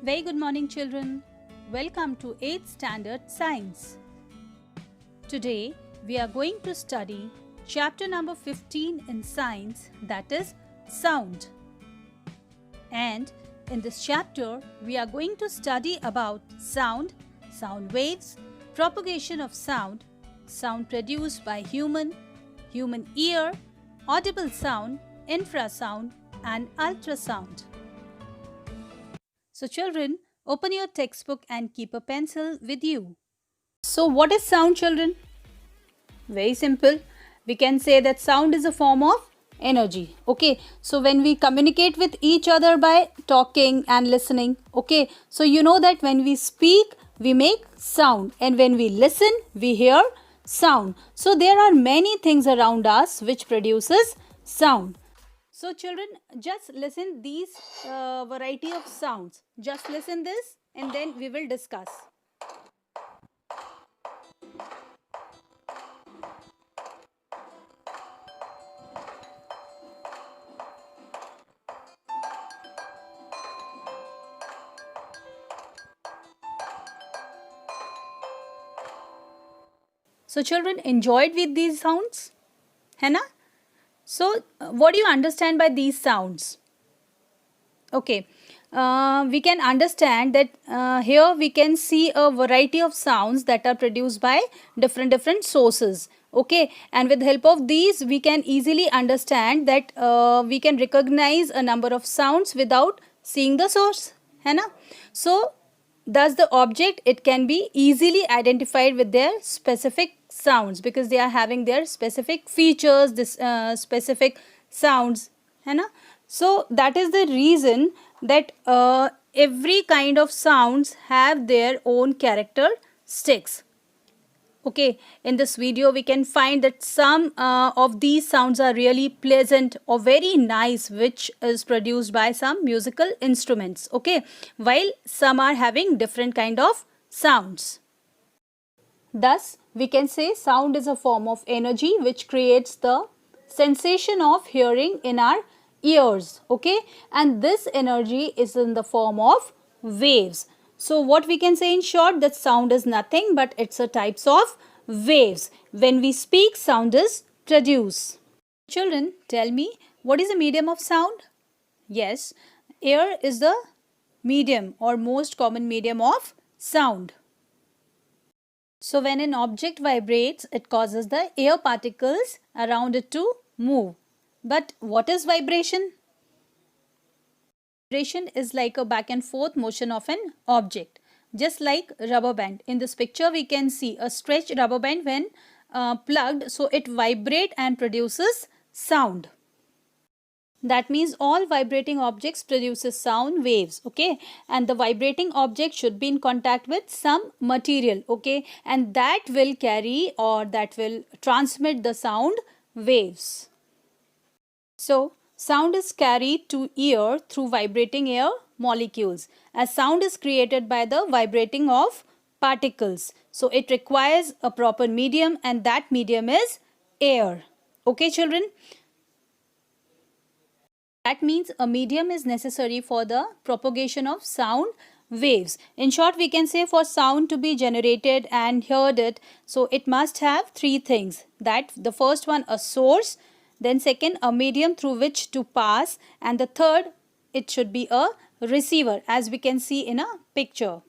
Very good morning, children. Welcome to 8th Standard Science. Today, we are going to study chapter number 15 in science, that is sound. And in this chapter, we are going to study about sound, sound waves, propagation of sound, sound produced by human ear, audible sound, infrasound, and ultrasound. So children, open your textbook and keep a pencil with you. So what is sound, children? Very simple. We can say that sound is a form of energy. Okay, so when we communicate with each other by talking and listening, okay, so you know that when we speak, we make sound, and when we listen, we hear sound. So there are many things around us which produces sound. So children, just listen these variety of sounds. Just listen this and then we will discuss. So children, enjoyed with these sounds? है ना? So what do you understand by these sounds? Okay, we can understand that here we can see a variety of sounds that are produced by different sources. Okay, and with the help of these we can easily understand that we can recognize a number of sounds without seeing the source, है ना? So thus the object, it can be easily identified with their specific sounds because they are having their specific features, this specific sounds, है ना? So that is the reason that every kind of sounds have their own characteristics. Okay, in this video we can find that some of these sounds are really pleasant or very nice, which is produced by some musical instruments. Okay, while some are having different kind of sounds. Thus, we can say sound is a form of energy which creates the sensation of hearing in our ears. Okay, and this energy is in the form of waves. So what we can say in short, that sound is nothing but it's a types of waves. When we speak, sound is produced. Children, tell me, what is the medium of sound? Yes, air is the medium or most common medium of sound. So when an object vibrates, it causes the air particles around it to move. But what is vibration? Vibration is like a back and forth motion of an object, just like rubber band. In this picture we can see a stretched rubber band when plugged, so it vibrates and produces sound. That means all vibrating objects produces sound waves. Okay, and the vibrating object should be in contact with some material. Okay, and that will carry or that will transmit the sound waves. So sound is carried to ear through vibrating air molecules, as sound is created by the vibrating of particles. So it requires a proper medium, and that medium is air. Okay children, that means a medium is necessary for the propagation of sound waves. In short, we can say for sound to be generated and heard it, so it must have three things. That the first one, a source, then second, a medium through which to pass, and the third, it should be a receiver, as we can see in a picture.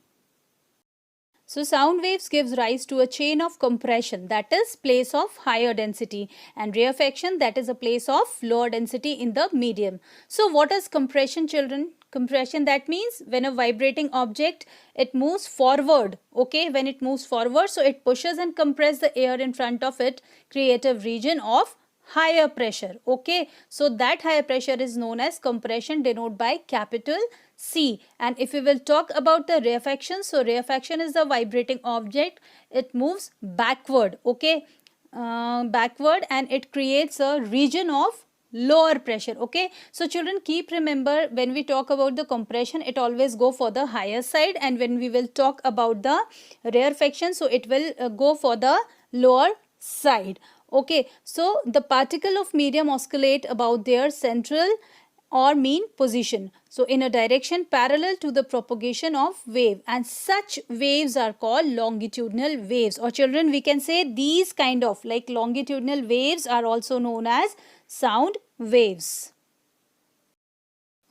So sound waves gives rise to a chain of compression, that is place of higher density, and rarefaction, that is a place of lower density in the medium. So what is compression, children? Compression, that means when a vibrating object, it moves forward. Okay, when it moves forward, so it pushes and compresses the air in front of it, create a region of higher pressure. Okay, so that higher pressure is known as compression, denoted by capital C. And if we will talk about the rarefaction, so rarefaction is the vibrating object, it moves backward. Okay, backward, and it creates a region of lower pressure. Okay, so children, keep remember, when we talk about the compression, it always go for the higher side, and when we will talk about the rarefaction, so it will go for the lower side. Okay, so the particle of medium oscillate about their central or mean position. So in a direction parallel to the propagation of wave, and such waves are called longitudinal waves. Or children, we can say these kind of like longitudinal waves are also known as sound waves.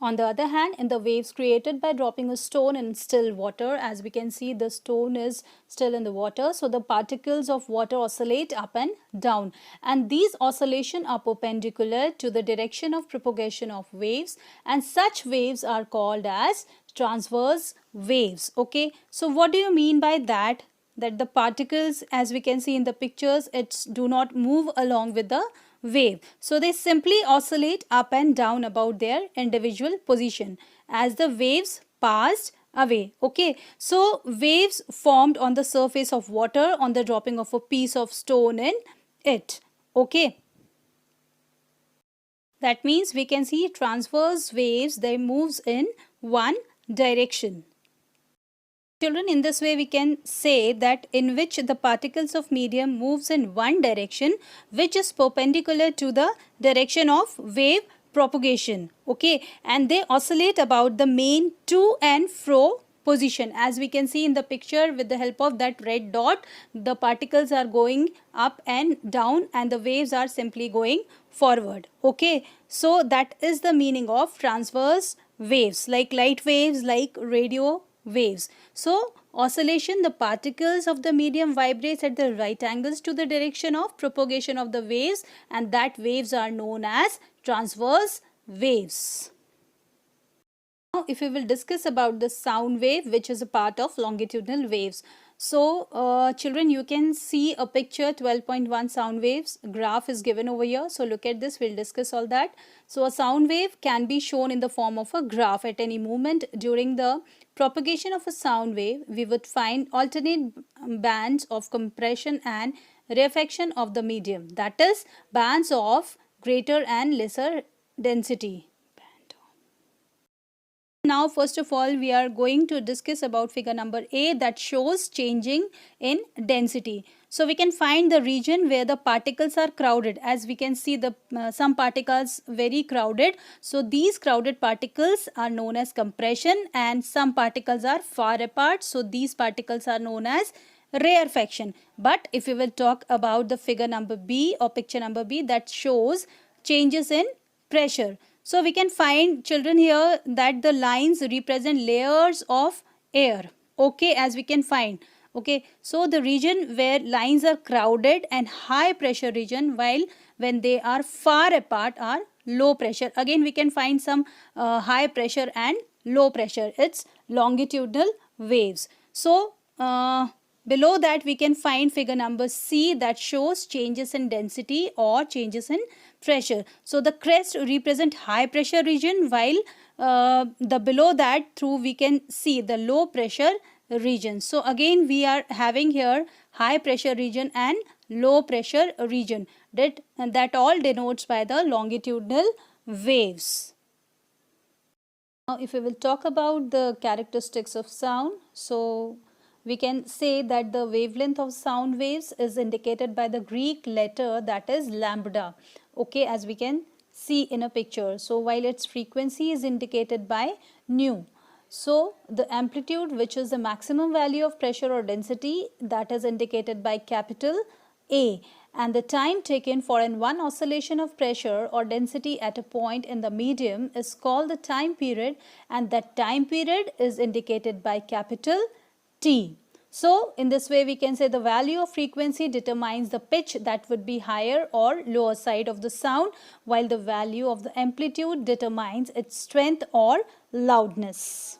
On the other hand, in the waves created by dropping a stone in still water, as we can see the stone is still in the water, so the particles of water oscillate up and down, and these oscillations are perpendicular to the direction of propagation of waves, and such waves are called as transverse waves. Okay, so what do you mean by that? That the particles, as we can see in the pictures, it's do not move along with the wave. So they simply oscillate up and down about their individual position as the waves passed away. Okay, so waves formed on the surface of water on the dropping of a piece of stone in it. Okay, that means we can see transverse waves, they moves in one direction. Children, in this way we can say that in which the particles of medium moves in one direction which is perpendicular to the direction of wave propagation. Okay, and they oscillate about the main to and fro position. As we can see in the picture, with the help of that red dot, the particles are going up and down and the waves are simply going forward. Okay, so that is the meaning of transverse waves, like light waves, like radio waves. So oscillation, the particles of the medium vibrates at the right angles to the direction of propagation of the waves, and that waves are known as transverse waves. Now if we will discuss about the sound wave, which is a part of longitudinal waves. So children, you can see a picture 12.1 sound waves graph is given over here. So look at this, we'll discuss all that. So a sound wave can be shown in the form of a graph. At any moment during the propagation of a sound wave, we would find alternate bands of compression and rarefaction of the medium, that is bands of greater and lesser density. Now first of all we are going to discuss about figure number A, that shows changing in density. So we can find the region where the particles are crowded. As we can see, the some particles very crowded. So these crowded particles are known as compression, and some particles are far apart. So these particles are known as rarefaction. But if we will talk about the figure number B or picture number B, that shows changes in pressure. So we can find, children, here that the lines represent layers of air. Okay, as we can find. Okay, so the region where lines are crowded and high pressure region, while when they are far apart are low pressure. Again we can find some high pressure and low pressure. It's longitudinal waves. So below that we can find figure number C, that shows changes in density or changes in pressure. So the crest represent high pressure region, while the below that through we can see the low pressure region. So again we are having here high pressure region and low pressure region, that all denotes by the longitudinal waves. Now if we will talk about the characteristics of sound, so we can say that the wavelength of sound waves is indicated by the Greek letter, that is lambda. Okay, as we can see in a picture. So while its frequency is indicated by nu. So the amplitude, which is the maximum value of pressure or density, that is indicated by capital A, and the time taken for one oscillation of pressure or density at a point in the medium is called the time period, and that time period is indicated by capital T. So in this way we can say the value of frequency determines the pitch that would be higher or lower side of the sound, while the value of the amplitude determines its strength or loudness.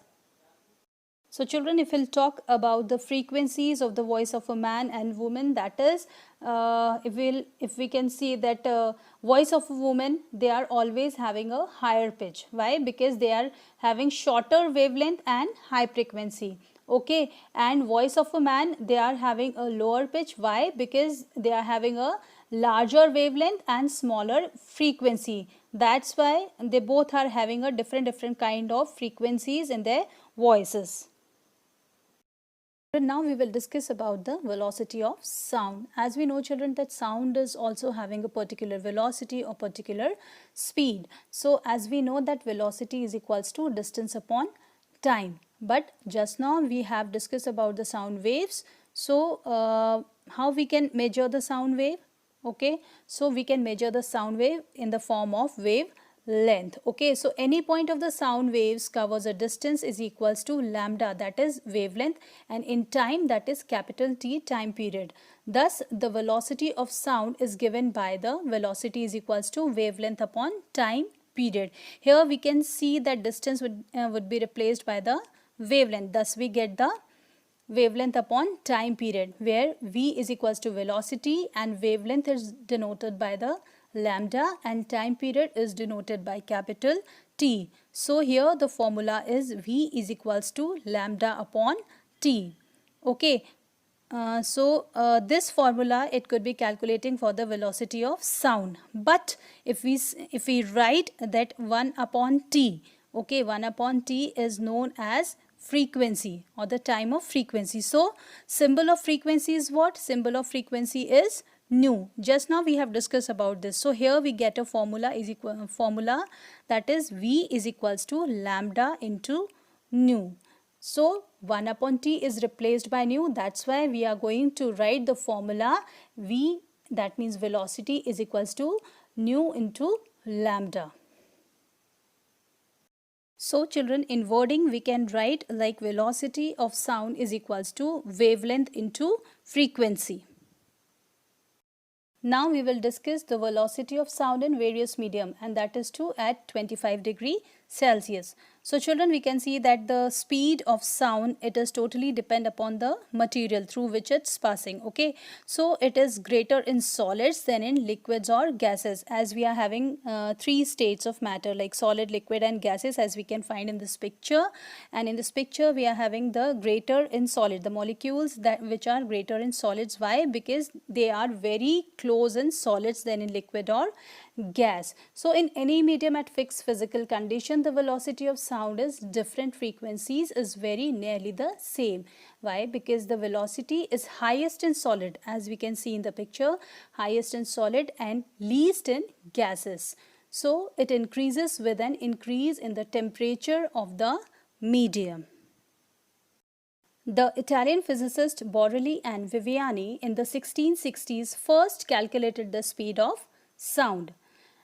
So children, if we'll talk about the frequencies of the voice of a man and woman, that is if we can see that voice of a woman, they are always having a higher pitch. Why? Because they are having shorter wavelength and high frequency. Okay, and voice of a man, they are having a lower pitch. Why? Because they are having a larger wavelength and smaller frequency. That's why they both are having a different kind of frequencies in their voices. Now we will discuss about the velocity of sound. As we know, children, that sound is also having a particular velocity or particular speed. So as we know that velocity is equals to distance upon time. But just now we have discussed about the sound waves. So how we can measure the sound wave? Okay, so we can measure the sound wave in the form of wave length. Okay, so any point of the sound waves covers a distance is equals to lambda, that is wavelength, and in time, that is capital T, time period. Thus the velocity of sound is given by the velocity is equals to wavelength upon time period. Here we can see that distance would be replaced by the wavelength. Thus we get the wavelength upon time period, where v is equals to velocity and wavelength is denoted by the lambda and time period is denoted by capital T. So here the formula is v is equals to lambda upon T. Okay. This formula, it could be calculating for the velocity of sound. But if we write that 1 upon T, okay, 1 upon T is known as frequency or the time of frequency. So symbol of frequency is what? Symbol of frequency is nu. Just now we have discussed about this. So here we get a formula that is v is equals to lambda into nu. So 1 upon T is replaced by nu. That's why we are going to write the formula v, that means velocity, is equals to nu into lambda. So children, in wording we can write like velocity of sound is equals to wavelength into frequency. Now we will discuss the velocity of sound in various medium, and that is too at 25 degree Celsius. So children, we can see that the speed of sound, it is totally depend upon the material through which it's passing. Okay, so it is greater in solids than in liquids or gases, as we are having three states of matter like solid, liquid and gases, as we can find in this picture. And in this picture we are having the greater in solid, the molecules that which are greater in solids. Why? Because they are very close in solids than in liquid or gas. So in any medium at fixed physical condition, the velocity of sound is different frequencies is very nearly the same. Why? Because the velocity is highest in solid, as we can see in the picture, highest in solid and least in gases. So it increases with an increase in the temperature of the medium. The Italian physicists Borelli and Viviani in the 1660s first calculated the speed of sound.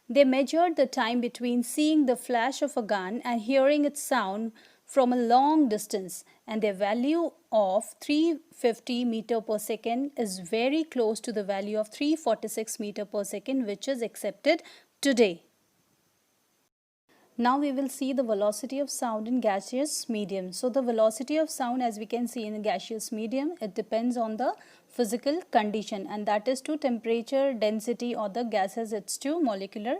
They measured the time between seeing the flash of a gun and hearing its sound from a long distance, and their value of 350 meter per second is very close to the value of 346 meter per second, which is accepted today. Now we will see the velocity of sound in gaseous medium. So the velocity of sound, as we can see in the gaseous medium, it depends on the physical condition, and that is to temperature, density, or the gases, it's to molecular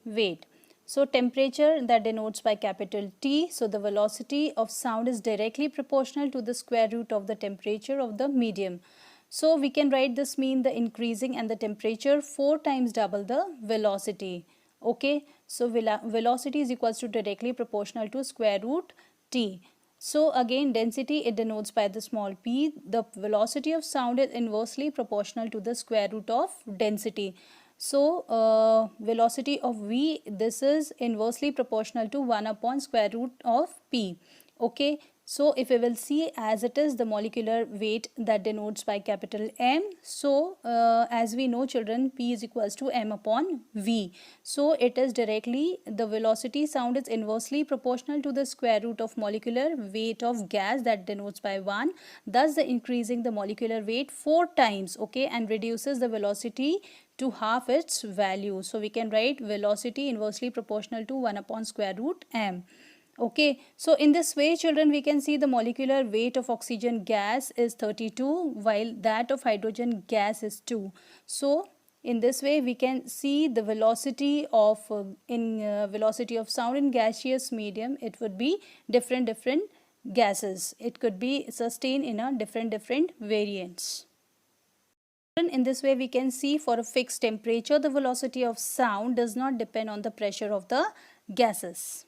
weight. So temperature, that denotes by capital T. So the velocity of sound is directly proportional to the square root of the temperature of the medium. So we can write this mean the increasing and the temperature 4 times double the velocity. Okay, so velocity is equals to directly proportional to square root T. So again, density, it denotes by the small p. The velocity of sound is inversely proportional to the square root of density. So velocity of v, this is inversely proportional to 1 upon square root of p. Okay, so if we will see as it is the molecular weight, that denotes by capital M. So as we know children, P is equals to M upon V. So it is directly, the velocity sound is inversely proportional to the square root of molecular weight of gas, that denotes by 1. Thus the increasing the molecular weight 4 times, okay, and reduces the velocity to half its value. So we can write velocity inversely proportional to 1 upon square root M. Okay, so in this way children, we can see the molecular weight of oxygen gas is 32 while that of hydrogen gas is 2. So in this way we can see the velocity of velocity of sound in gaseous medium, it would be different gases. It could be sustained in a different variants. In this way we can see for a fixed temperature, the velocity of sound does not depend on the pressure of the gases.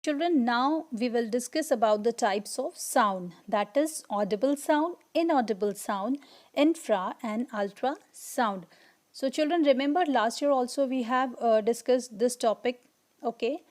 Children, now we will discuss about the types of sound, that is audible sound, inaudible sound, infra and ultra sound. So children, remember last year also we have discussed this topic, okay?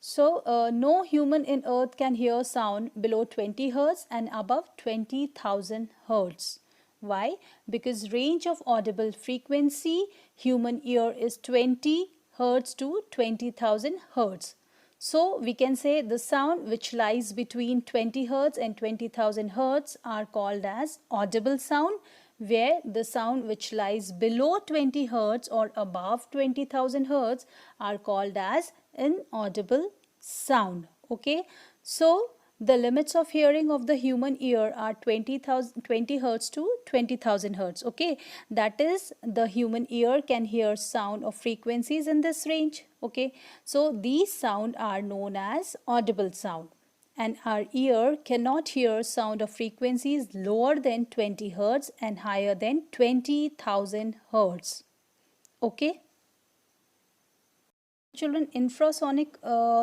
So no human in earth can hear sound below 20 hertz and above 20,000 hertz. Why? Because range of audible frequency human ear is 20 hertz to 20,000 hertz. So we can say the sound which lies between 20 hertz and 20,000 hertz are called as audible sound, where the sound which lies below 20 hertz or above 20,000 hertz are called as inaudible sound. Okay, so the limits of hearing of the human ear are 20 hertz to 20,000 hertz. Okay, that is the human ear can hear sound of frequencies in this range. Okay, so these sound are known as audible sound, and our ear cannot hear sound of frequencies lower than 20 hertz and higher than 20,000 hertz. Okay. Children, infrasonic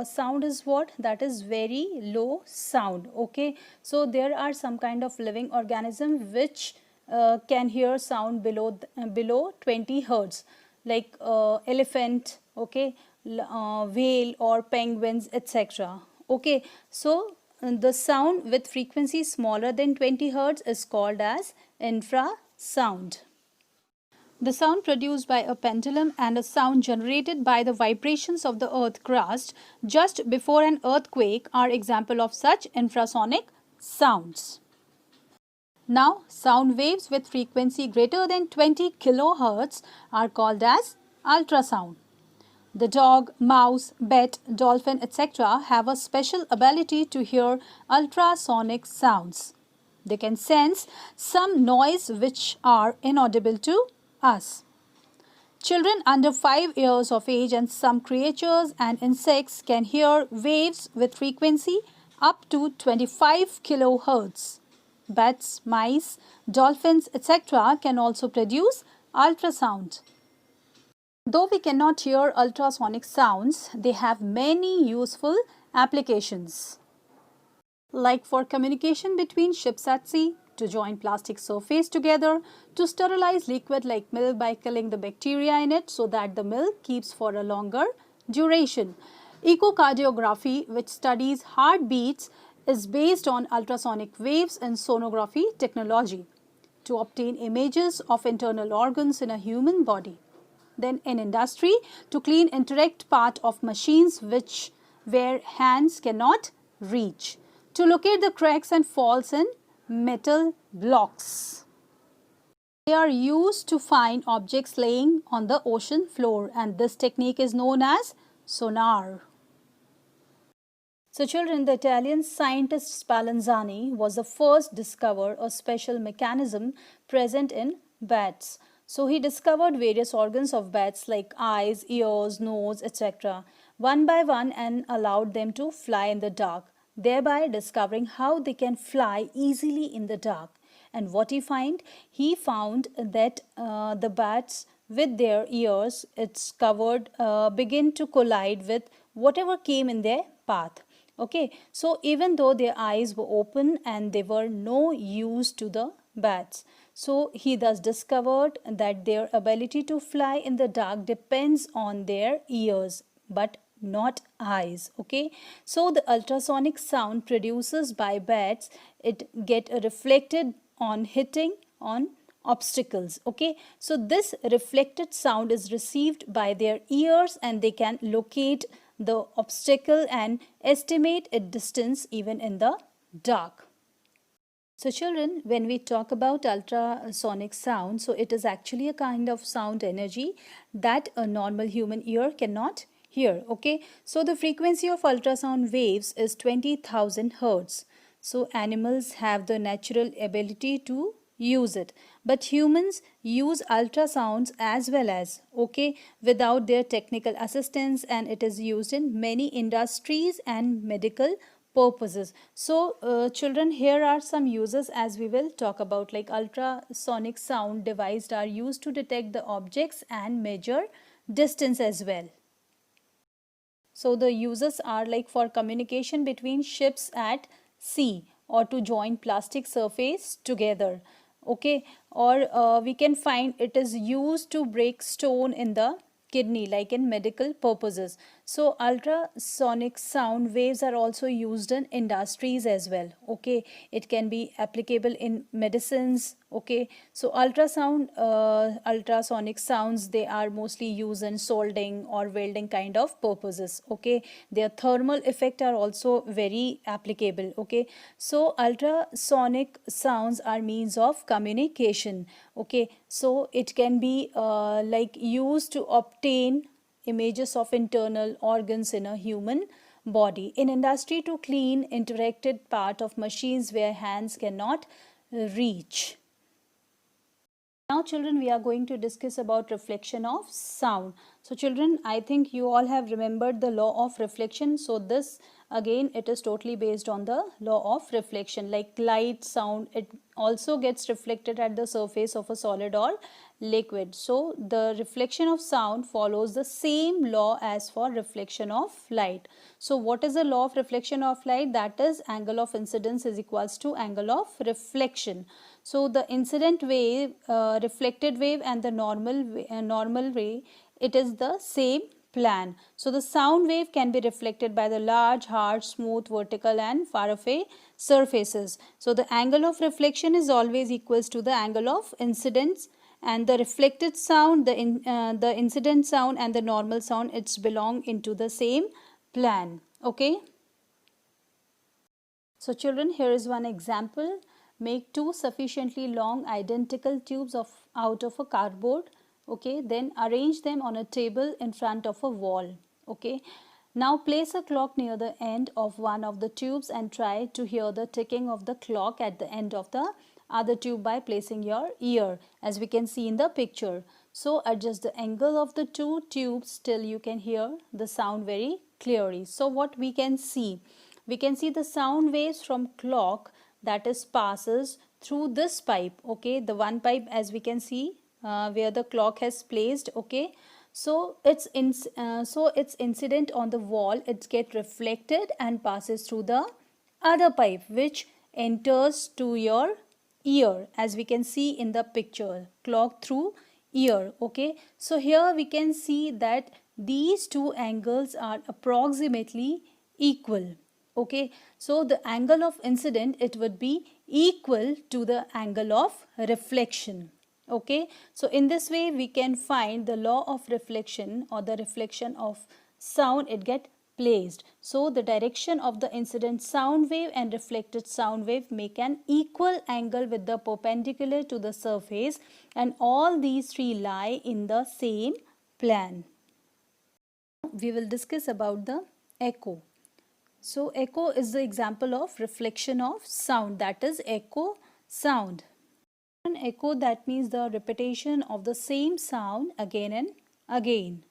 sound is what? That is very low sound. Okay, so there are some kind of living organism which can hear sound below 20 hertz, like elephant, okay, whale or penguins, etc. Okay, so the sound with frequency smaller than 20 hertz is called as infrasound. The sound produced by a pendulum and a sound generated by the vibrations of the earth crust just before an earthquake are examples of such infrasonic sounds. Now, sound waves with frequency greater than 20 kilohertz are called as ultrasound. The dog, mouse, bat, dolphin, etc. have a special ability to hear ultrasonic sounds. They can sense some noise which are inaudible to us. Children under 5 years of age and some creatures and insects can hear waves with frequency up to 25 kilohertz. Bats, mice, dolphins, etc. can also produce ultrasound. Though we cannot hear ultrasonic sounds, they have many useful applications, like for communication between ships at sea, to join plastic surface together, to sterilize liquid like milk by killing the bacteria in it so that the milk keeps for a longer duration. Echocardiography, which studies heartbeats, is based on ultrasonic waves and sonography technology to obtain images of internal organs in a human body. Then in industry, to clean interact part of machines where hands cannot reach, to locate the cracks and faults in metal blocks. They are used to find objects laying on the ocean floor, and this technique is known as sonar. So children, the Italian scientist Spallanzani was the first to discover a special mechanism present in bats. So he discovered various organs of bats like eyes, ears, nose, etc. one by one and allowed them to fly in the dark, thereby discovering how they can fly easily in the dark. And what he found? He found that the bats with their ears, it's covered, begin to collide with whatever came in their path. Okay, so even though their eyes were open and they were no use to the bats. So he thus discovered that their ability to fly in the dark depends on their ears but not eyes. Okay, so the ultrasonic sound produces by bats, it get reflected on hitting on obstacles. Okay, so this reflected sound is received by their ears and they can locate the obstacle and estimate its distance even in the dark. So children, when we talk about ultrasonic sound, so it is actually a kind of sound energy that a normal human ear cannot hear. Okay, so the frequency of ultrasound waves is 20,000 hertz. So animals have the natural ability to use it, but humans use ultrasounds as well as, okay, without their technical assistance, and it is used in many industries and medical purposes. So children, here are some uses as we will talk about, like ultrasonic sound devices are used to detect the objects and measure distance as well. So the uses are like for communication between ships at sea or to join plastic surface together. Okay, or we can find it is used to break stone in the kidney, like in medical purposes. So ultrasonic sound waves are also used in industries as well. Okay, it can be applicable in medicines. Okay, so ultrasonic sounds, they are mostly used in soldering or welding kind of purposes. Okay, their thermal effect are also very applicable. Okay, so ultrasonic sounds are means of communication. Okay, so it can be like used to obtain images of internal organs in a human body, in industry to clean interacted part of machines where hands cannot reach. Now children, we are going to discuss about reflection of sound. So children, I think you all have remembered the law of reflection. So this again, it is totally based on the law of reflection. Like light, sound, it also gets reflected at the surface of a solid or liquid. So the reflection of sound follows the same law as for reflection of light. So what is the law of reflection of light? That is angle of incidence is equals to angle of reflection. So the incident wave, reflected wave and the normal ray, it is the same plan. So the sound wave can be reflected by the large, hard, smooth, vertical and far away surfaces. So the angle of reflection is always equals to the angle of incidence, and the reflected sound, the incident sound and the normal sound, it's belong into the same plan. Okay. So children, here is one example. Make two sufficiently long identical tubes out of a cardboard. Okay, then arrange them on a table in front of a wall. Okay, now place a clock near the end of one of the tubes and try to hear the ticking of the clock at the end of the other tube by placing your ear, as we can see in the picture. So adjust the angle of the two tubes till you can hear the sound very clearly. So what we can see? We can see the sound waves from clock, that is passes through this pipe. Okay, the one pipe, as we can see where the clock has placed. Okay, so it's incident on the wall, it get reflected and passes through the other pipe which enters to your ear, as we can see in the picture, clock through ear. Okay, so here we can see that these two angles are approximately equal. Okay, so the angle of incident, it would be equal to the angle of reflection. Okay, so in this way we can find the law of reflection or the reflection of sound, it get placed. So the direction of the incident sound wave and reflected sound wave make an equal angle with the perpendicular to the surface, and all these three lie in the same plan. We will discuss about the echo. So echo is the example of reflection of sound, that is echo sound. An echo, that means the repetition of the same sound again and again.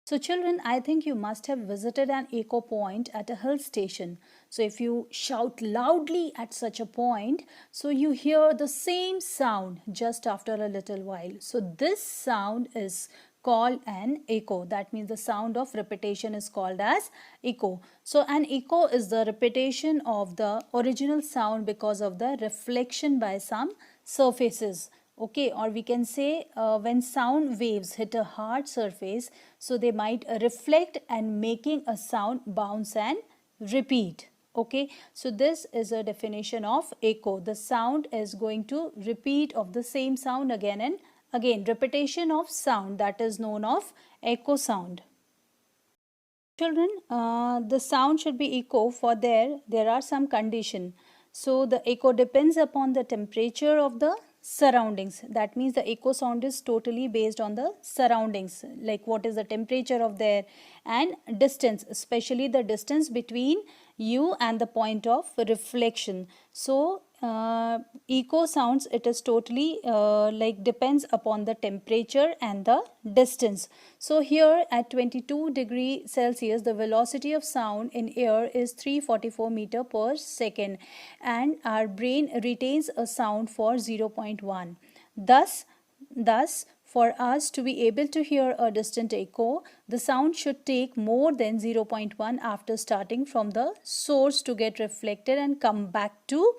So children, I think you must have visited an echo point at a hill station. So if you shout loudly at such a point, so you hear the same sound just after a little while. So this sound is called an echo. That means the sound of repetition is called as echo. So an echo is the repetition of the original sound because of the reflection by some surfaces. Okay, or we can say when sound waves hit a hard surface, so they might reflect and making a sound bounce and repeat. Okay, so this is a definition of echo. The sound is going to repeat of the same sound again and again. Repetition of sound, that is known of echo sound. Children, the sound should be echo for there are some condition. So the echo depends upon the temperature of the surroundings. That means the echo sound is totally based on the surroundings, like what is the temperature of there and distance, especially the distance between you and the point of reflection. So echo sounds, it is totally like depends upon the temperature and the distance. So here at 22°C, the velocity of sound in air is 344 meter per second, and our brain retains a sound for 0.1. Thus for us to be able to hear a distant echo, the sound should take more than 0.1 after starting from the source to get reflected and come back to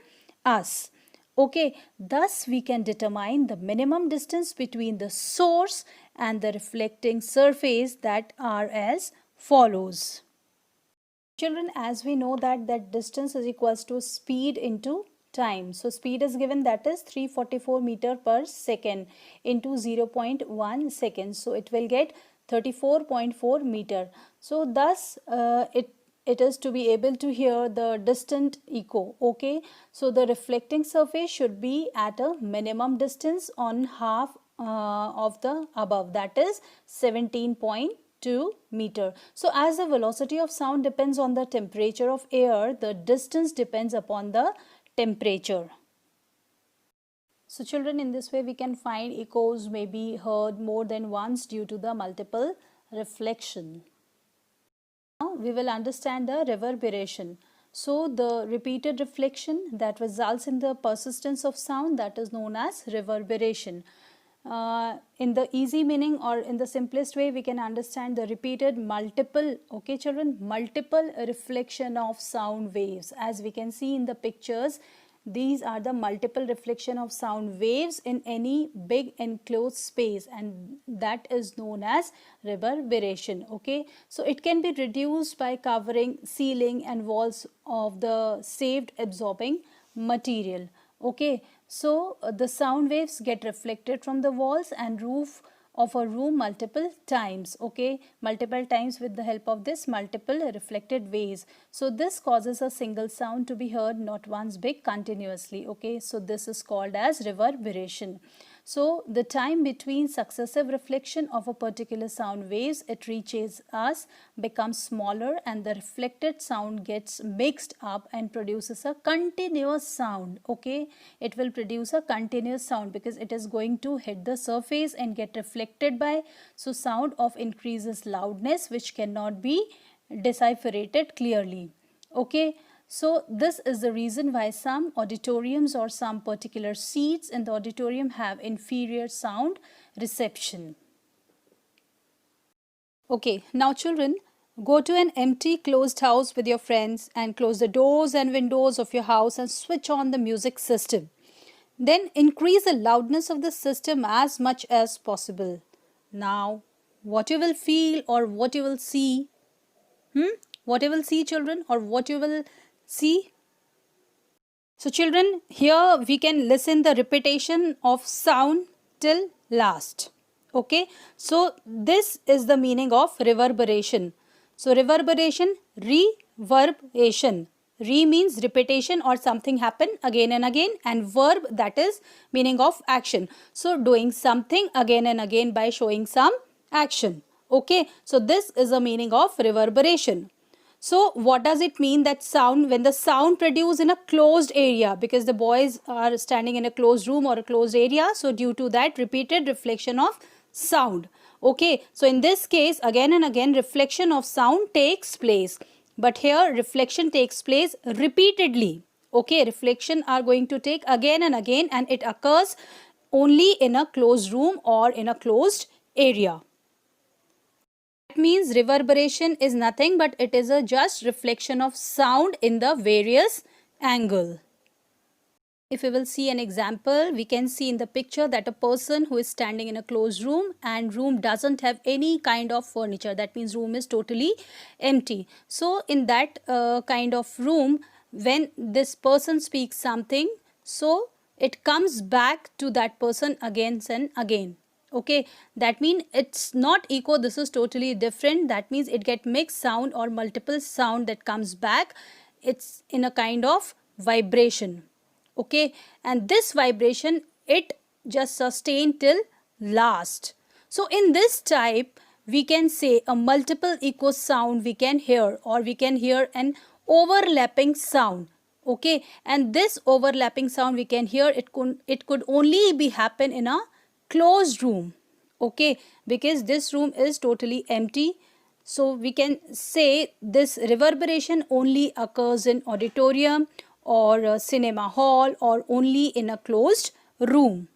us. Okay, thus we can determine the minimum distance between the source and the reflecting surface that are as follows. Children, as we know that distance is equals to speed into time. So speed is given, that is 344 meter per second into 0.1 seconds. So it will get 34.4 meter. So thus it is to be able to hear the distant echo. Okay, so the reflecting surface should be at a minimum distance on half of the above, that is 17.2 meter. So as the velocity of sound depends on the temperature of air, the distance depends upon the temperature. So children, in this way we can find echoes may be heard more than once due to the multiple reflection. Now we will understand the reverberation. So the repeated reflection that results in the persistence of sound, that is known as reverberation. In the easy meaning or in the simplest way, we can understand the repeated multiple, okay children, multiple reflection of sound waves. As we can see in the pictures, these are the multiple reflection of sound waves in any big enclosed space, and that is known as reverberation. Okay, so it can be reduced by covering ceiling and walls of the saved absorbing material. Okay, so the sound waves get reflected from the walls and roof of a room multiple times. Okay, multiple times with the help of this multiple reflected waves. So this causes a single sound to be heard not once big continuously. Okay, so this is called as reverberation. So the time between successive reflection of a particular sound waves it reaches us becomes smaller, and the reflected sound gets mixed up and produces a continuous sound. Okay, it will produce a continuous sound because it is going to hit the surface and get reflected by. So sound of increases loudness which cannot be deciphered clearly. Okay, so this is the reason why some auditoriums or some particular seats in the auditorium have inferior sound reception. Okay, now children, go to an empty closed house with your friends and close the doors and windows of your house and switch on the music system. Then increase the loudness of the system as much as possible. Now, what you will feel or what you will see? What you will see, children, or what you will see? So children, here we can listen the repetition of sound till last. Okay, so this is the meaning of reverberation. So reverberation, reverberation. Re means repetition or something happen again and again, and verb, that is meaning of action. So doing something again and again by showing some action. Okay, so this is the meaning of reverberation. So what does it mean that sound, when the sound produced in a closed area, because the boys are standing in a closed room or a closed area, so due to that repeated reflection of sound. Okay, so in this case again and again reflection of sound takes place, but here reflection takes place repeatedly. Okay, reflection are going to take again and again, and it occurs only in a closed room or in a closed area. That means reverberation is nothing but it is a just reflection of sound in the various angle. If we will see an example, we can see in the picture that a person who is standing in a closed room and room doesn't have any kind of furniture. That means room is totally empty. So in that kind of room, when this person speaks something, so it comes back to that person again and again. Okay, that means it's not echo, this is totally different. That means it get mixed sound or multiple sound that comes back. It's in a kind of vibration. Okay, and this vibration it just sustain till last. So in this type we can say a multiple echo sound we can hear, or we can hear an overlapping sound. Okay, and this overlapping sound we can hear, it could only be happen in a closed room. Okay, because this room is totally empty. So we can say this reverberation only occurs in auditorium or a cinema hall or only in a closed room.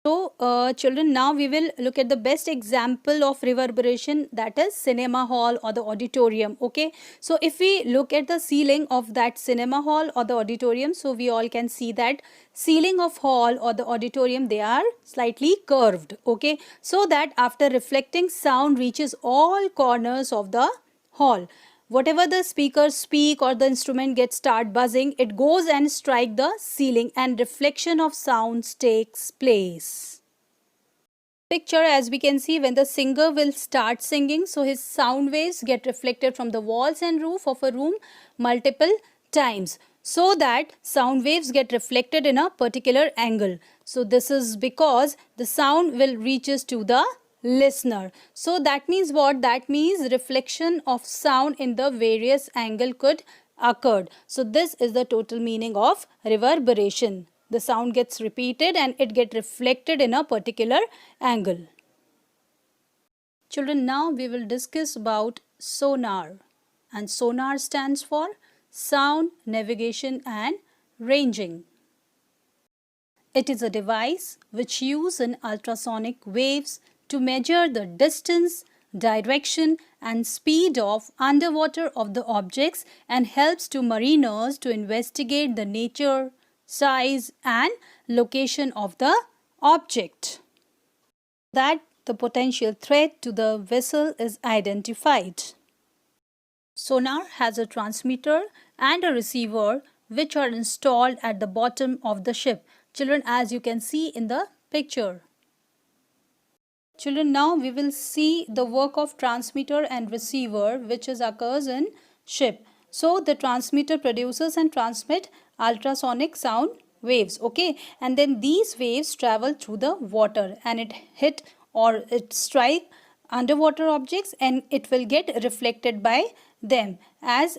So, children, now we will look at the best example of reverberation, that is cinema hall or the auditorium. Okay, so if we look at the ceiling of that cinema hall or the auditorium, so we all can see that ceiling of hall or the auditorium, they are slightly curved. Okay, so that after reflecting, sound reaches all corners of the hall. Whatever the speakers speak or the instrument gets start buzzing, it goes and strike the ceiling and reflection of sounds takes place. Picture, as we can see, when the singer will start singing, so his sound waves get reflected from the walls and roof of a room multiple times, so that sound waves get reflected in a particular angle. So this is because the sound will reaches to the listener. So that means what? That means reflection of sound in the various angle could occurred. So this is the total meaning of reverberation. The sound gets repeated and it gets reflected in a particular angle. Children, now we will discuss about sonar. And sonar stands for sound, navigation and ranging. It is a device which uses ultrasonic waves to measure the distance, direction and speed of underwater of the objects and helps to mariners to investigate the nature, size and location of the object. That the potential threat to the vessel is identified. Sonar has a transmitter and a receiver which are installed at the bottom of the ship. Children, as you can see in the picture. Children, now we will see the work of transmitter and receiver which occurs in ship. So the transmitter produces and transmit ultrasonic sound waves, okay, and then these waves travel through the water and it hit or it strike underwater objects and it will get reflected by them. As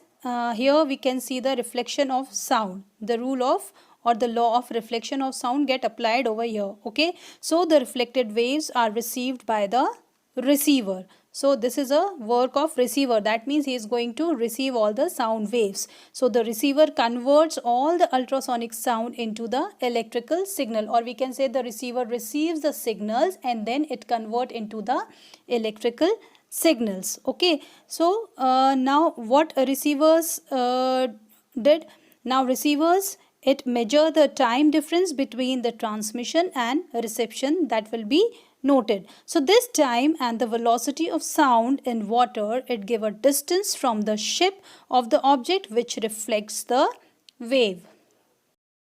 here we can see the reflection of sound, the rule of or the law of reflection of sound get applied over here. Okay, so the reflected waves are received by the receiver. So this is a work of receiver. That means he is going to receive all the sound waves. So the receiver converts all the ultrasonic sound into the electrical signal, or we can say the receiver receives the signals and then it convert into the electrical signals. Okay, so now what receivers did? Now receivers, it measure the time difference between the transmission and reception that will be noted. So this time and the velocity of sound in water, it give a distance from the ship of the object which reflects the wave.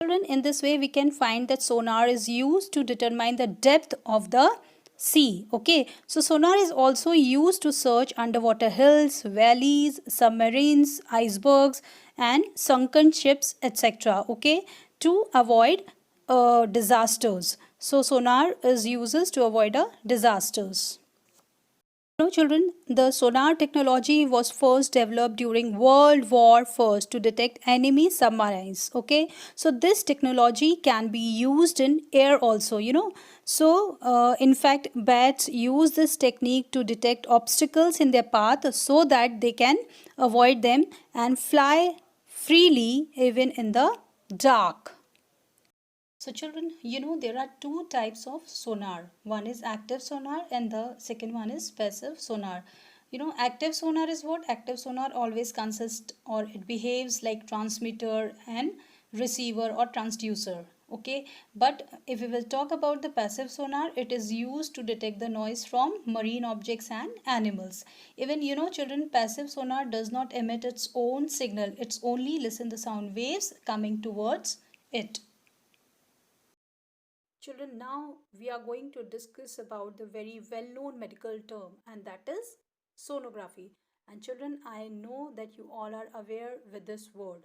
Children, in this way we can find that sonar is used to determine the depth of the sea. Okay, so sonar is also used to search underwater hills, valleys, submarines, icebergs and sunken ships, etc. Okay, to avoid disasters. So sonar is used to avoid disasters. No, children, the sonar technology was first developed during World War I to detect enemy submarines. Okay, so this technology can be used in air also, you know. So in fact, bats use this technique to detect obstacles in their path so that they can avoid them and fly freely even in the dark. So children, you know there are two types of sonar. One is active sonar and the second one is passive sonar. You know, active sonar is what? Active sonar always consists or it behaves like transmitter and receiver or transducer. Okay, but if we will talk about the passive sonar, it is used to detect the noise from marine objects and animals. Even, you know, children, passive sonar does not emit its own signal. It's only listen the sound waves coming towards it. Children, now we are going to discuss about the very well-known medical term, and that is sonography. And children, I know that you all are aware with this word.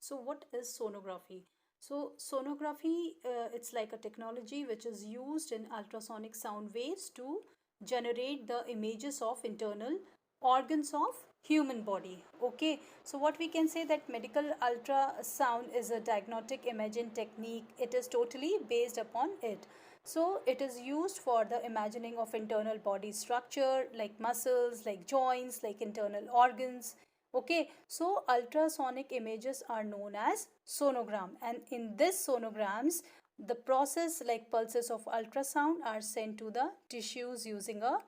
So what is sonography? So sonography, it's like a technology which is used in ultrasonic sound waves to generate the images of internal organs of human body. Okay, so what we can say that medical ultrasound is a diagnostic imaging technique. It is totally based upon it. So it is used for the imagining of internal body structure like muscles, like joints, like internal organs. Okay, so ultrasonic images are known as sonogram, and in this sonograms the process like pulses of ultrasound are sent to the tissues using a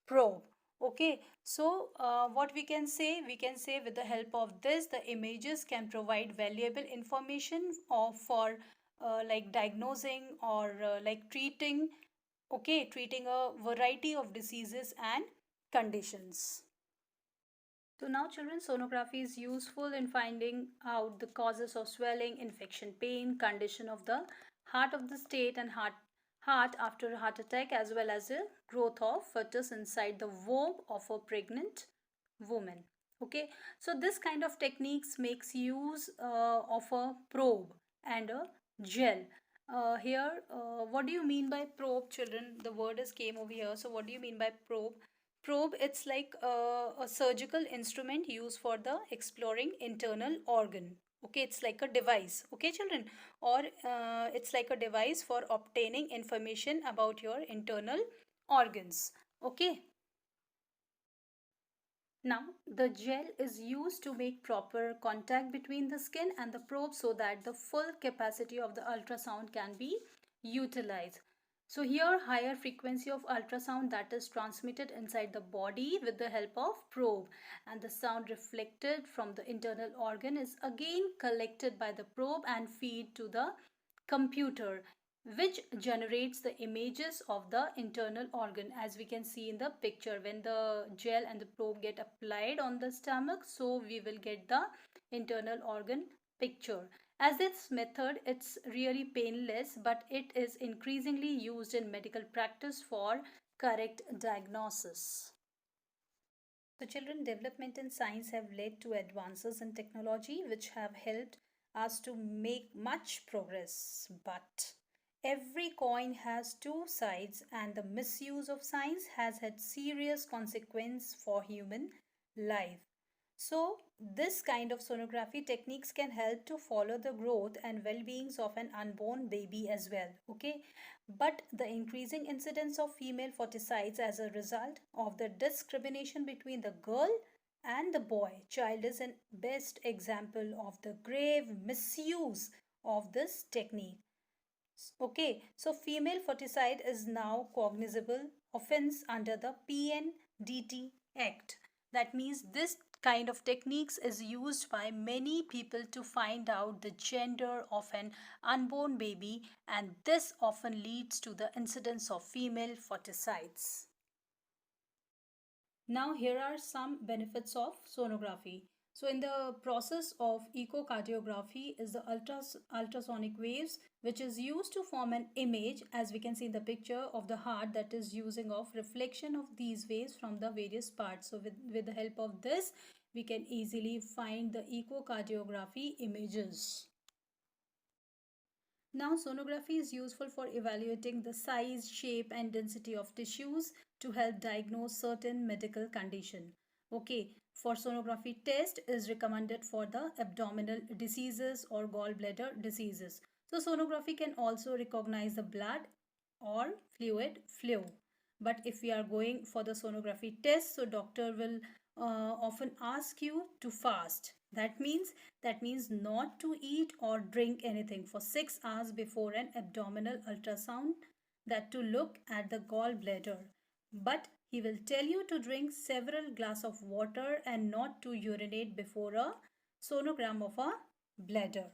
probe. Okay, so what we can say with the help of this, the images can provide valuable information for like diagnosing or like treating, okay, treating a variety of diseases and conditions. So now children, sonography is useful in finding out the causes of swelling, infection, pain, condition of the state and heart after a heart attack, as well as the growth of fetus inside the womb of a pregnant woman. Okay, so this kind of techniques makes use of a probe and a gel. Here, what do you mean by probe, children? The word is came over here. So what do you mean by probe? Probe, it's like a surgical instrument used for the exploring internal organ. Okay, it's like a device. Okay, children, or it's like a device for obtaining information about your internal organs. Okay. Now, the gel is used to make proper contact between the skin and the probe so that the full capacity of the ultrasound can be utilized. So here, higher frequency of ultrasound that is transmitted inside the body with the help of probe, and the sound reflected from the internal organ is again collected by the probe and feed to the computer, which generates the images of the internal organ, as we can see in the picture. When the gel and the probe get applied on the stomach, so we will get the internal organ picture. As this method, it's really painless, but it is increasingly used in medical practice for correct diagnosis. So children, development in science have led to advances in technology which have helped us to make much progress. But every coin has two sides, and the misuse of science has had serious consequence for human life. So this kind of sonography techniques can help to follow the growth and well-beings of an unborn baby as well. Okay, but the increasing incidence of female feticides as a result of the discrimination between the girl and the boy child is an best example of the grave misuse of this technique. Okay, so female foeticide is now cognizable offense under the PNDT Act. That means this kind of techniques is used by many people to find out the gender of an unborn baby, and this often leads to the incidence of female foeticides. Now here are some benefits of sonography. So in the process of echocardiography is the ultrasonic waves, which is used to form an image, as we can see in the picture, of the heart, that is using of reflection of these waves from the various parts. So with the help of this, we can easily find the echocardiography images. Now, sonography is useful for evaluating the size, shape and density of tissues to help diagnose certain medical condition. Okay, for sonography test is recommended for the abdominal diseases or gallbladder diseases. So, sonography can also recognize the blood or fluid flow. But if we are going for the sonography test, so doctor will often ask you to fast. That means not to eat or drink anything for 6 hours before an abdominal ultrasound, that to look at the gallbladder. But he will tell you to drink several glass of water and not to urinate before a sonogram of a bladder.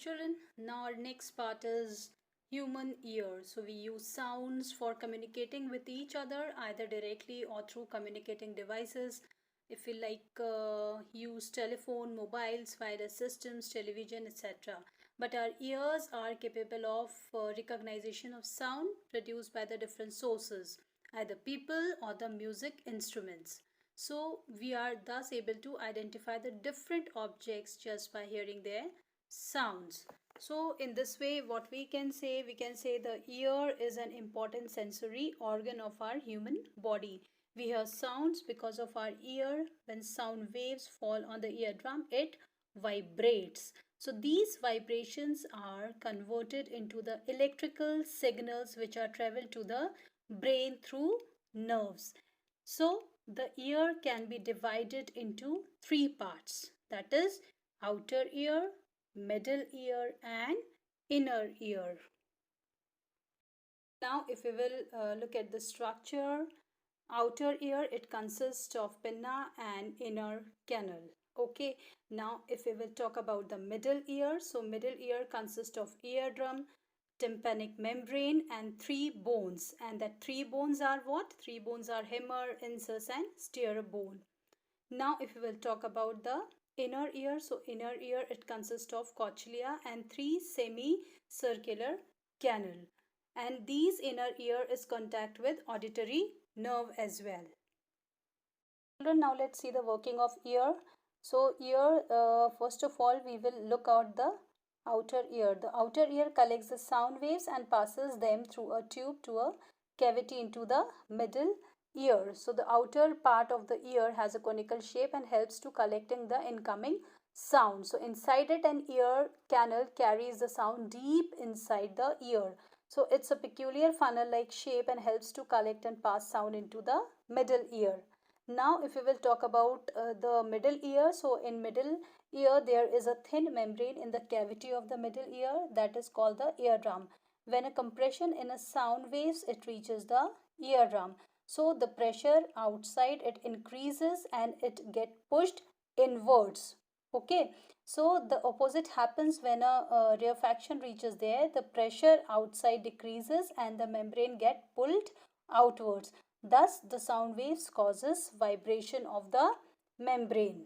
Children, now our next part is human ear. So we use sounds for communicating with each other, either directly or through communicating devices. If we like use telephone, mobiles, wireless systems, television, etc. But our ears are capable of recognition of sound produced by the different sources, either people or the music instruments. So we are thus able to identify the different objects just by hearing their sounds. So in this way, what we can say the ear is an important sensory organ of our human body. We hear sounds because of our ear. When sound waves fall on the eardrum, it vibrates. So these vibrations are converted into the electrical signals which are traveled to the brain through nerves. So the ear can be divided into three parts, that is outer ear, middle ear and inner ear. Now if we will look at the structure, outer ear, it consists of pinna and inner canal. Okay, now if we will talk about the middle ear, so middle ear consists of eardrum, tympanic membrane and three bones, and that three bones are what? Three bones are femur, insus and sternum bone. Now if we will talk about the inner ear, so inner ear, it consists of cochlea and three semicircular canal, and these inner ear is contact with auditory nerve as well. Children, now let's see the working of ear. So ear, first of all we will look at the outer ear. The outer ear collects the sound waves and passes them through a tube to a cavity into the middle ear. So the outer part of the ear has a conical shape and helps to collecting the incoming sound. So inside it, an ear canal carries the sound deep inside the ear. So it's a peculiar funnel like shape and helps to collect and pass sound into the middle ear. Now if we will talk about the middle ear, so in middle ear there is a thin membrane in the cavity of the middle ear that is called the eardrum. When a compression in a sound waves, it reaches the eardrum. So the pressure outside it increases and it get pushed inwards. Okay, so the opposite happens when a rarefaction reaches there. The pressure outside decreases and the membrane get pulled outwards. Thus, the sound waves causes vibration of the membrane.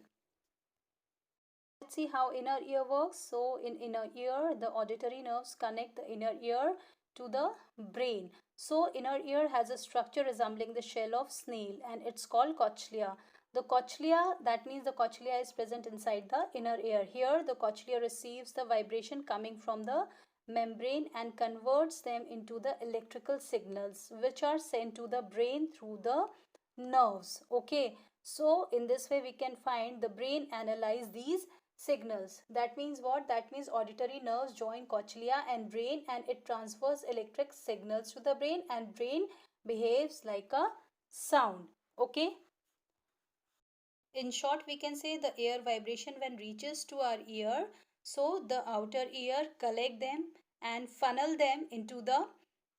Let's see how inner ear works. So, in inner ear, the auditory nerves connect the inner ear to the brain. So, inner ear has a structure resembling the shell of snail and it's called cochlea. The cochlea, that means the cochlea is present inside the inner ear. Here, the cochlea receives the vibration coming from the membrane and converts them into the electrical signals which are sent to the brain through the nerves. Okay, so in this way we can find the brain analyze these signals. That means what? That means auditory nerves join cochlea and brain and it transfers electric signals to the brain and brain behaves like a sound. Okay, in short we can say the air vibration when reaches to our ear, so the outer ear collect them and funnel them into the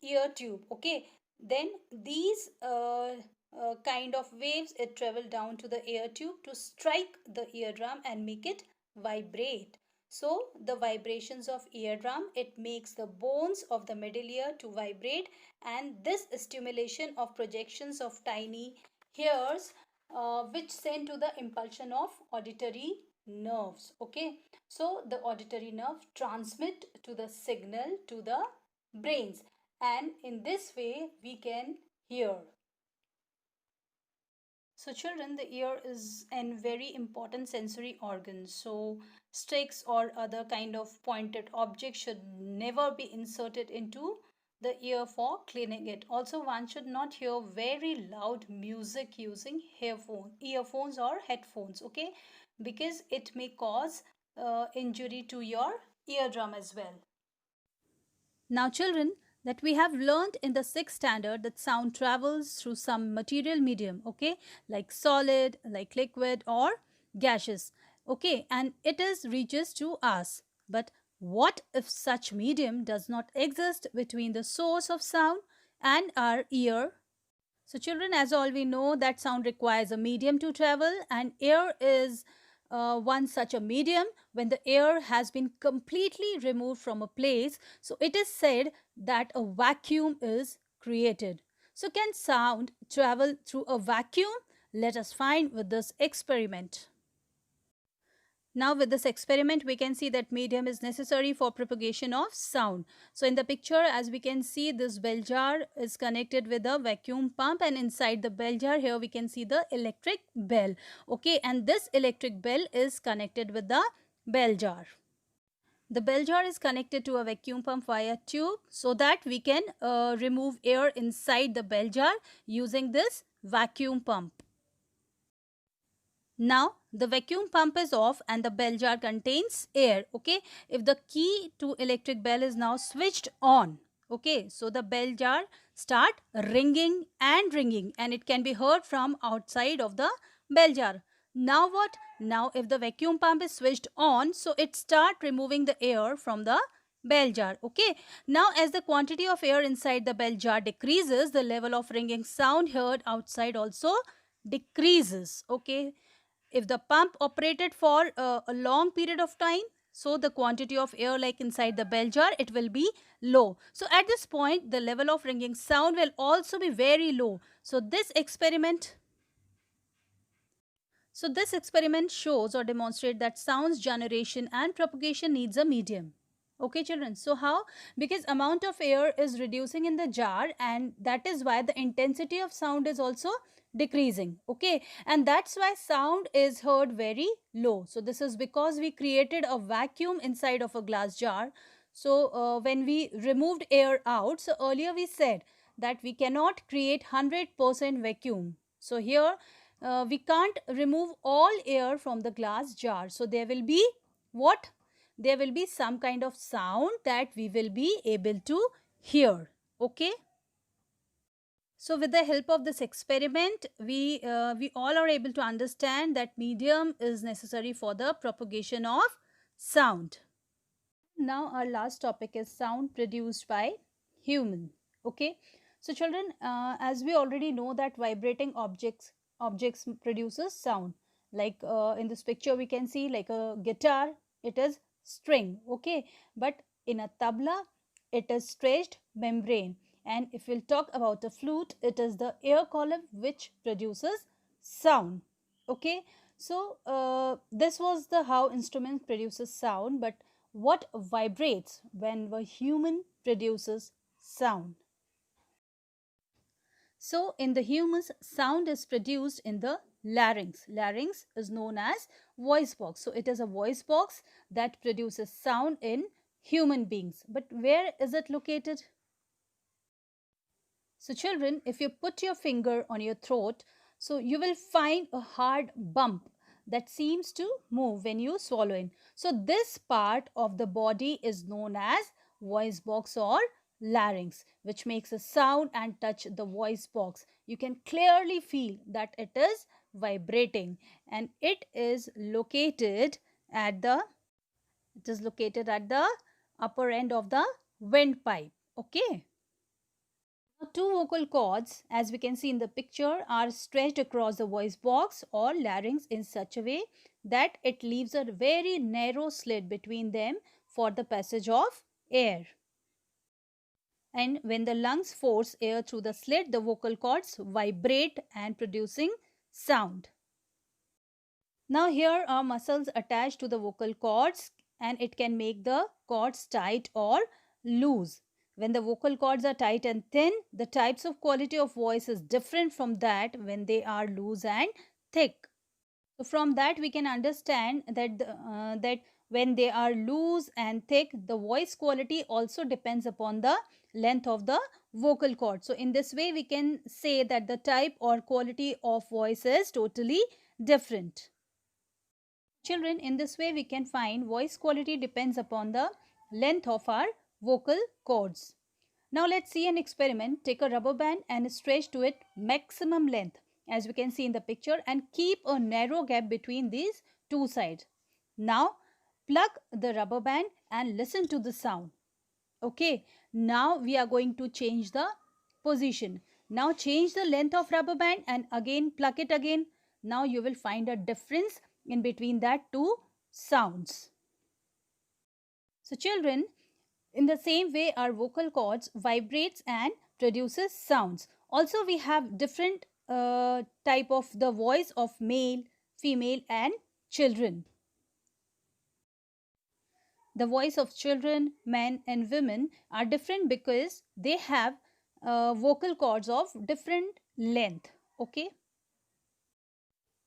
ear tube. Okay, then these kind of waves, it travel down to the ear tube to strike the eardrum and make it vibrate. So the vibrations of eardrum, it makes the bones of the middle ear to vibrate, and this stimulation of projections of tiny hairs which send to the impulsion of auditory nerves. Okay, so the auditory nerve transmit to the signal to the brains, and in this way we can hear. So children, the ear is a very important sensory organ. So sticks or other kind of pointed objects should never be inserted into the ear for cleaning it. Also, one should not hear very loud music using earphones or headphones, okay, because it may cause injury to your eardrum as well. Now children, that we have learned in the 6th standard that sound travels through some material medium, okay, like solid, like liquid or gaseous, okay, and it is reaches to us. But what if such medium does not exist between the source of sound and our ear? So children, as all we know that sound requires a medium to travel, and air is one such a medium. When the air has been completely removed from a place, so it is said that a vacuum is created. So can sound travel through a vacuum? Let us find with this experiment. Now with this experiment, we can see that medium is necessary for propagation of sound. So in the picture, as we can see, this bell jar is connected with a vacuum pump, and inside the bell jar here we can see the electric bell. Okay, and this electric bell is connected with the bell jar. The bell jar is connected to a vacuum pump via tube so that we can remove air inside the bell jar using this vacuum pump. Now the vacuum pump is off and the bell jar contains air. Okay, if the key to electric bell is now switched on, okay, so the bell jar start ringing and it can be heard from outside of the bell jar. Now what? Now if the vacuum pump is switched on, so it start removing the air from the bell jar. Okay. Now, as the quantity of air inside the bell jar decreases, the level of ringing sound heard outside also decreases. Okay. If the pump operated for a long period of time, so the quantity of air like inside the bell jar, it will be low. So at this point, the level of ringing sound will also be very low. So this experiment shows or demonstrates that sounds generation and propagation needs a medium. Okay, children. So how? Because amount of air is reducing in the jar, and that is why the intensity of sound is also decreasing. Okay, and that's why sound is heard very low. So this is because we created a vacuum inside of a glass jar. So when we removed air out, so earlier we said that we cannot create 100% vacuum. So here we can't remove all air from the glass jar. So there will be what? There will be some kind of sound that we will be able to hear. Okay. So with the help of this experiment, we all are able to understand that medium is necessary for the propagation of sound. Now our last topic is sound produced by human. Okay. So children, as we already know that vibrating objects produces sound. Like in this picture we can see like a guitar, it is string. Okay. But in a tabla, it is stretched membrane. And if we'll talk about a flute, it is the air column which produces sound. Okay. So this was the how instrument produces sound. But what vibrates when the human produces sound? So in the humans, sound is produced in the larynx. Larynx is known as voice box. So it is a voice box that produces sound in human beings. But where is it located? So children, if you put your finger on your throat, so you will find a hard bump that seems to move when you swallow in. So this part of the body is known as voice box or larynx, which makes a sound and touch the voice box. You can clearly feel that it is vibrating, and it is located at the upper end of the windpipe. Okay. Now, two vocal cords, as we can see in the picture, are stretched across the voice box or larynx in such a way that it leaves a very narrow slit between them for the passage of air. And when the lungs force air through the slit, the vocal cords vibrate and producing sound. Now here are muscles attached to the vocal cords, and it can make the cords tight or loose. When the vocal cords are tight and thin, the types of quality of voice is different from that when they are loose and thick. So from that we can understand that that when they are loose and thick, the voice quality also depends upon the length of the vocal cord. So in this way we can say that the type or quality of voice is totally different. Children, in this way we can find voice quality depends upon the length of our vocal cords. Now let's see an experiment. Take a rubber band and stretch to it maximum length, as we can see in the picture, and keep a narrow gap between these two sides. Now plug the rubber band and listen to the sound. Okay, now we are going to change the position. Now change the length of rubber band and again plug it again. Now you will find a difference in between that two sounds. So children, in the same way our vocal cords vibrates and produces sounds. Also we have different type of the voice of male, female and children. The voice of children, men and women are different because they have vocal cords of different length. Okay.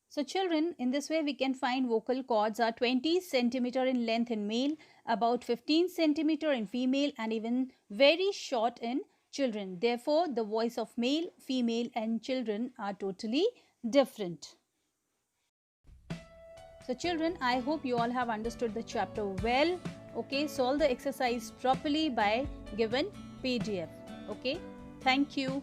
So children, in this way we can find vocal cords are 20 centimeter in length in male, about 15 centimeter in female and even very short in children. Therefore, the voice of male, female and children are totally different. So children, I hope you all have understood the chapter well. Okay, solve the exercise properly by given PDF. Okay, thank you.